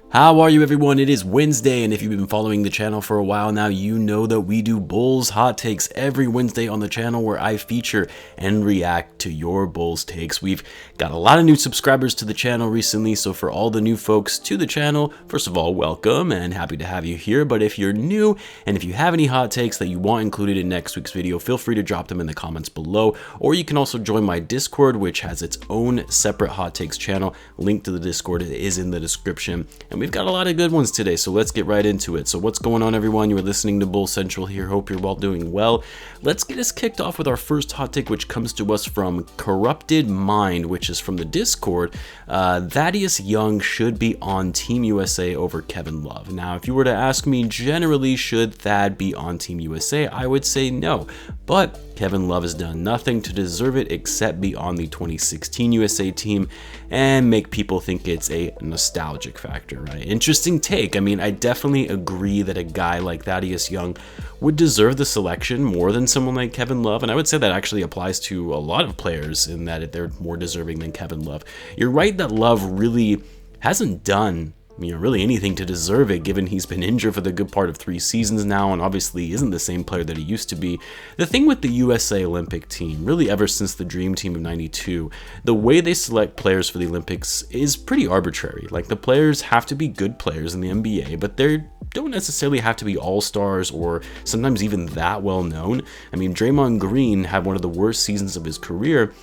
How are you, everyone? It is Wednesday, and if you've been following the channel for a while now, you know that we do Bulls Hot Takes every Wednesday on the channel, where I feature and react to your Bulls takes. We've got a lot of new subscribers to the channel recently, so for all the new folks to the channel, first of all, welcome and happy to have you here. But if you're new and if you have any hot takes that you want included in next week's video, feel free to drop them in the comments below, or you can also join my Discord, which has its own separate hot takes channel. Link to the Discord is in the description, and we've got a lot of good ones today, so let's get right into it. So what's going on, everyone? You are listening to Bull Central here. Hope you're all doing well. Let's get us kicked off with our first hot take, which comes to us from Corrupted Mind, which is from the Discord. Thaddeus Young should be on Team USA over Kevin Love. Now, if you were to ask me generally, should Thad be on Team USA, I would say no. But Kevin Love has done nothing to deserve it except be on the 2016 USA team and make people think it's a nostalgic factor, right? Interesting take. I mean, I definitely agree that a guy like Thaddeus Young would deserve the selection more than someone like Kevin Love, and I would say that actually applies to a lot of players in that they're more deserving than Kevin Love. You're right that Love really hasn't done really anything to deserve it, given he's been injured for the good part of 3 seasons now and obviously isn't the same player that he used to be. The thing with the USA Olympic team, really ever since the Dream Team of '92, the way they select players for the Olympics is pretty arbitrary. Like, the players have to be good players in the NBA, but they don't necessarily have to be all-stars or sometimes even that well known. I mean, Draymond Green had one of the worst seasons of his career,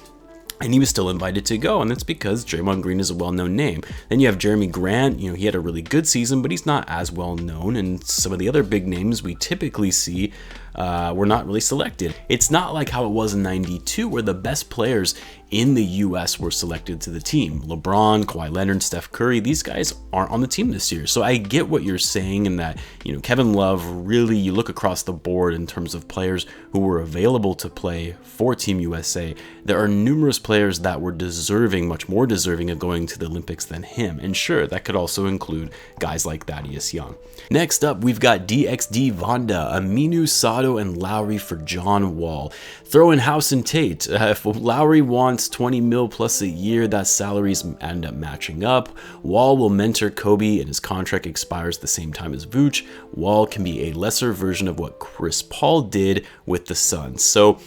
and he was still invited to go, and that's because Draymond Green is a well-known name. Then you have Jeremy Grant. He had a really good season, but he's not as well-known, and some of the other big names we typically see were not really selected. It's not like how it was in '92, where the best players in the US were selected to the team. LeBron, Kawhi Leonard, Steph Curry, these guys aren't on the team this year. So I get what you're saying in that, Kevin Love, really, you look across the board in terms of players who were available to play for Team USA. There are numerous players that were deserving, much more deserving of going to the Olympics than him. And sure, that could also include guys like Thaddeus Young. Next up, we've got DXD Vonda, Aminu Sato, and Lauri for John Wall. Throw in House and Tate. If Lauri wants 20 mil plus a year, that salaries end up matching up. Wall will mentor Coby, and his contract expires the same time as Vuce. Wall can be a lesser version of what Chris Paul did with the Suns. So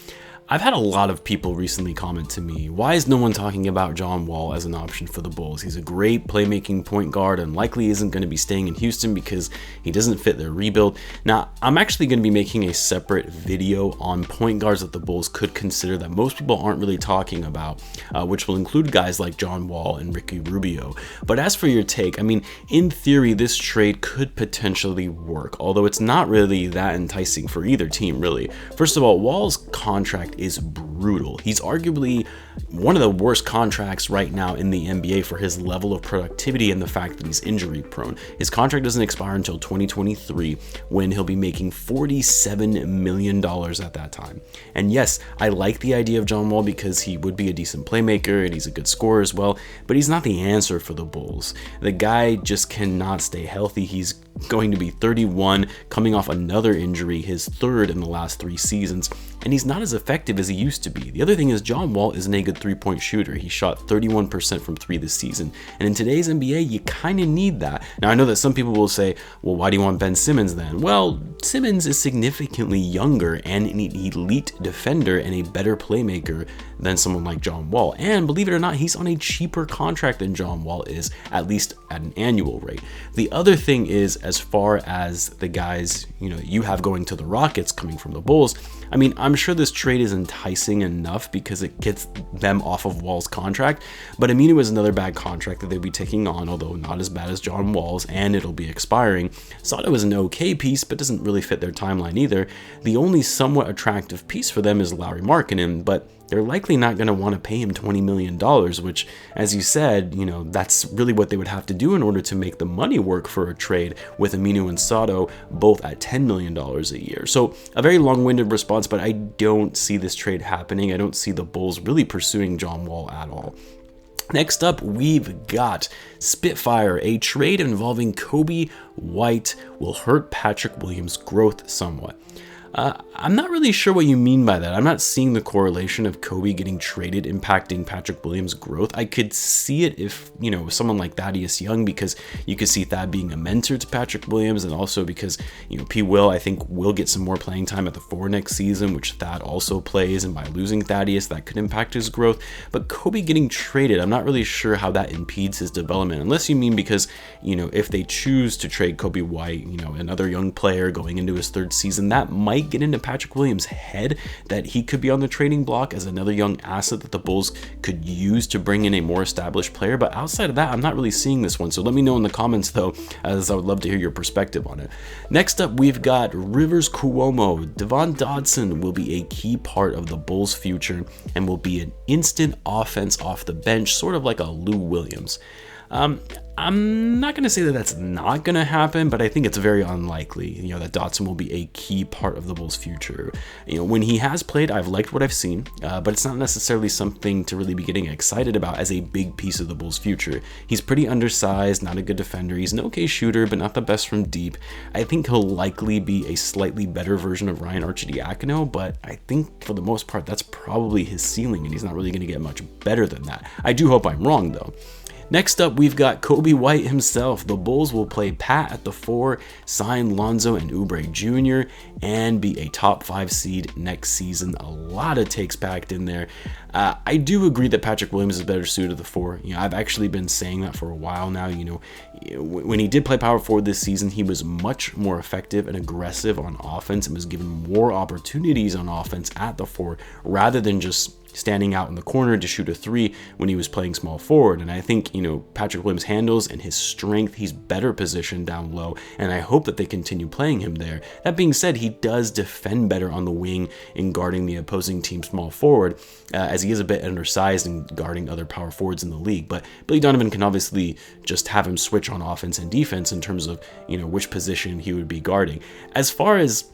I've had a lot of people recently comment to me, why is no one talking about John Wall as an option for the Bulls? He's a great playmaking point guard and likely isn't going to be staying in Houston because he doesn't fit their rebuild. Now, I'm actually going to be making a separate video on point guards that the Bulls could consider that most people aren't really talking about, which will include guys like John Wall and Ricky Rubio. But as for your take, I mean, in theory, this trade could potentially work, although it's not really that enticing for either team, really. First of all, Wall's contract is brutal. He's arguably one of the worst contracts right now in the NBA for his level of productivity and the fact that he's injury prone. His contract doesn't expire until 2023, when he'll be making $47 million at that time. And yes, I like the idea of John Wall because he would be a decent playmaker and he's a good scorer as well, but he's not the answer for the Bulls. The guy just cannot stay healthy. He's going to be 31, coming off another injury, his third in the last 3 seasons, and he's not as effective as he used to be. The other thing is John Wall isn't a good three-point shooter. He shot 31% from 3 this season, and in today's NBA, you kind of need that. Now, I know that some people will say, well, why do you want Ben Simmons then? Well, Simmons is significantly younger and an elite defender and a better playmaker than someone like John Wall, and believe it or not, he's on a cheaper contract than John Wall is, at least at an annual rate. The other thing is, as far as the guys you have going to the Rockets coming from the Bulls, I mean, I'm sure this trade is enticing enough because it gets them off of Wall's contract, but Aminu is another bad contract that they'll be taking on, although not as bad as John Wall's, and it'll be expiring. Sato is an okay piece, but doesn't really fit their timeline either. The only somewhat attractive piece for them is Lauri Markkanen, but they're likely not going to want to pay him $20 million, which, as you said, that's really what they would have to do in order to make the money work for a trade with Aminu and Sato both at $10 million a year. So a very long-winded response, but I don't see this trade happening. I don't see the Bulls really pursuing John Wall at all. Next up, we've got Spitfire. A trade involving Coby White will hurt Patrick Williams' growth somewhat. I'm not really sure what you mean by that. I'm not seeing the correlation of Coby getting traded impacting Patrick Williams' growth. I could see it if, someone like Thaddeus Young, because you could see Thad being a mentor to Patrick Williams, and also because, P. Will, I think, will get some more playing time at the 4 next season, which Thad also plays, and by losing Thaddeus, that could impact his growth. But Coby getting traded, I'm not really sure how that impedes his development, unless you mean because, if they choose to trade Coby White, another young player going into his 3rd season, that might get into Patrick Williams' head that he could be on the trading block as another young asset that the Bulls could use to bring in a more established player. But outside of that, I'm not really seeing this one. So let me know in the comments, though, as I would love to hear your perspective on it. Next up, we've got Rivers Cuomo. Devon Dotson will be a key part of the Bulls' future and will be an instant offense off the bench, sort of like a Lou Williams. I'm not going to say that that's not going to happen, but I think it's very unlikely, that Dotson will be a key part of the Bulls' future. When he has played, I've liked what I've seen, but it's not necessarily something to really be getting excited about as a big piece of the Bulls' future. He's pretty undersized, not a good defender. He's an okay shooter, but not the best from deep. I think he'll likely be a slightly better version of Ryan Arcidiacono, but I think for the most part, that's probably his ceiling, and he's not really going to get much better than that. I do hope I'm wrong, though. Next up, we've got Coby White himself. The Bulls will play Pat at the 4, sign Lonzo and Oubre Jr., and be a top 5 seed next season. A lot of takes packed in there. I do agree that Patrick Williams is better suited to the 4. I've actually been saying that for a while now. When he did play power forward this season, he was much more effective and aggressive on offense and was given more opportunities on offense at the 4 rather than just standing out in the corner to shoot a 3 when he was playing small forward. And I think, Patrick Williams handles and his strength, he's better positioned down low, and I hope that they continue playing him there. That being said, he does defend better on the wing in guarding the opposing team small forward, as he is a bit undersized in guarding other power forwards in the league. But Billy Donovan can obviously just have him switch on offense and defense in terms of, which position he would be guarding. As far as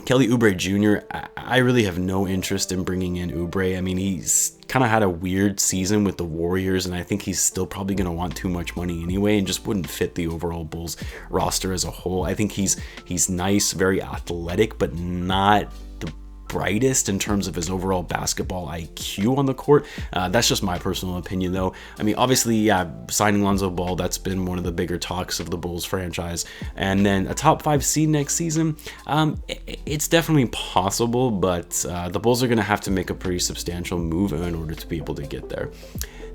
Kelly Oubre Jr., I really have no interest in bringing in Oubre. I mean, he's kind of had a weird season with the Warriors, and I think he's still probably going to want too much money anyway and just wouldn't fit the overall Bulls roster as a whole. I think he's nice, very athletic, but not the brightest in terms of his overall basketball IQ on the court. That's just my personal opinion, though. I mean, obviously, signing Lonzo Ball, that's been one of the bigger talks of the Bulls franchise. And then a top 5 seed next season, it's definitely possible, but the Bulls are going to have to make a pretty substantial move in order to be able to get there.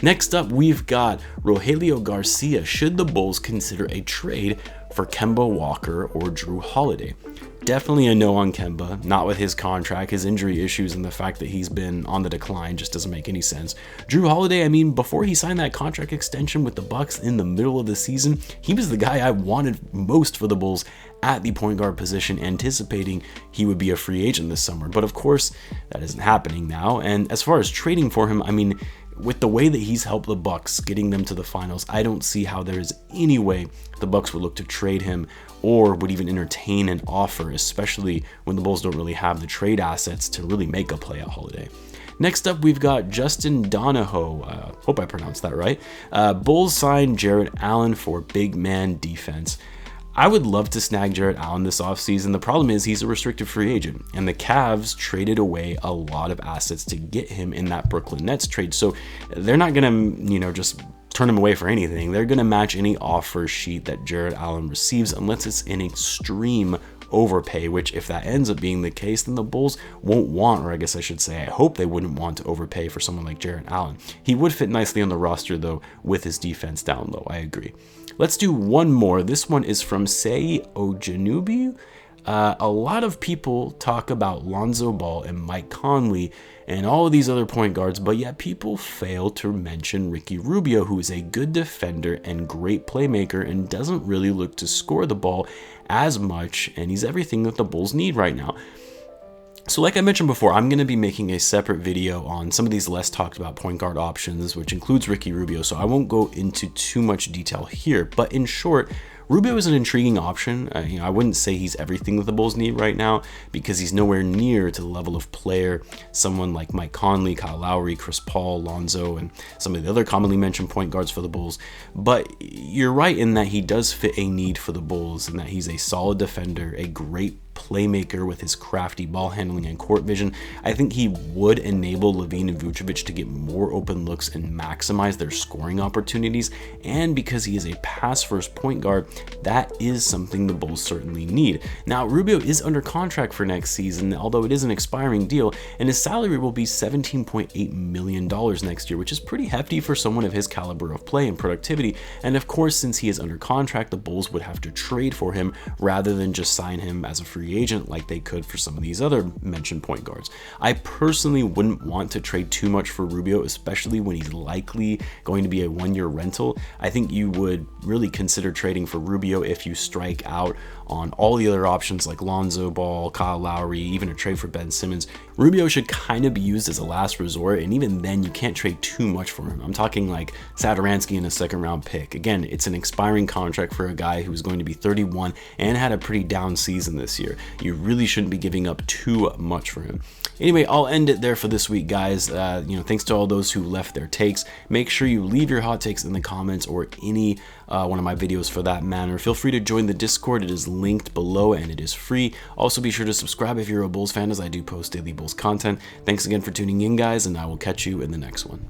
Next up, we've got Rogelio Garcia. Should the Bulls consider a trade for Kemba Walker or Jrue Holiday? Definitely a no on Kemba, not with his contract, his injury issues, and the fact that he's been on the decline just doesn't make any sense. Jrue Holiday, I mean, before he signed that contract extension with the Bucks in the middle of the season, he was the guy I wanted most for the Bulls at the point guard position, anticipating he would be a free agent this summer. But of course, that isn't happening now. And as far as trading for him, I mean, with the way that he's helped the Bucks getting them to the finals, I don't see how there is any way the Bucks would look to trade him or would even entertain an offer, especially when the Bulls don't really have the trade assets to really make a play at Holiday. Next up, we've got Justin Donahoe. Hope I pronounced that right. Bulls signed Jarret Allen for big man defense. I would love to snag Jarrett Allen this offseason. The problem is he's a restricted free agent, and the Cavs traded away a lot of assets to get him in that Brooklyn Nets trade. So they're not going to, just turn him away for anything. They're going to match any offer sheet that Jarrett Allen receives unless it's an extreme overpay, which if that ends up being the case, then the Bulls won't want, or I guess I should say, I hope they wouldn't want to overpay for someone like Jarrett Allen. He would fit nicely on the roster, though, with his defense down low. I agree. Let's do one more. This one is from Sei Ojenubi. A lot of people talk about Lonzo Ball and Mike Conley and all of these other point guards, but yet people fail to mention Ricky Rubio, who is a good defender and great playmaker and doesn't really look to score the ball as much, and he's everything that the Bulls need right now. So like I mentioned before, I'm going to be making a separate video on some of these less talked about point guard options, which includes Ricky Rubio, so I won't go into too much detail here. But in short, Rubio is an intriguing option. I wouldn't say he's everything that the Bulls need right now because he's nowhere near to the level of player someone like Mike Conley, Kyle Lowry, Chris Paul, Lonzo, and some of the other commonly mentioned point guards for the Bulls. But you're right in that he does fit a need for the Bulls and that he's a solid defender, a great playmaker with his crafty ball handling and court vision. I think he would enable Lavine and Vucevic to get more open looks and maximize their scoring opportunities, and because he is a pass-first point guard, that is something the Bulls certainly need. Now, Rubio is under contract for next season, although it is an expiring deal, and his salary will be $17.8 million next year, which is pretty hefty for someone of his caliber of play and productivity. And of course, since he is under contract, the Bulls would have to trade for him rather than just sign him as a free agent like they could for some of these other mentioned point guards. I personally wouldn't want to trade too much for Rubio, especially when he's likely going to be a one-year rental. I think you would really consider trading for Rubio if you strike out on all the other options like Lonzo Ball, Kyle Lauri, even a trade for Ben Simmons. Rubio should kind of be used as a last resort, and even then you can't trade too much for him. I'm talking like Satoransky in a second round pick. Again, it's an expiring contract for a guy who's going to be 31 and had a pretty down season this year. You really shouldn't be giving up too much for him. Anyway, I'll end it there for this week, guys. Thanks to all those who left their takes. Make sure you leave your hot takes in the comments or any one of my videos for that matter. Feel free to join the Discord. It is linked below and it is free. Also, be sure to subscribe if you're a Bulls fan, as I do post daily Bulls content. Thanks again for tuning in, guys, and I will catch you in the next one.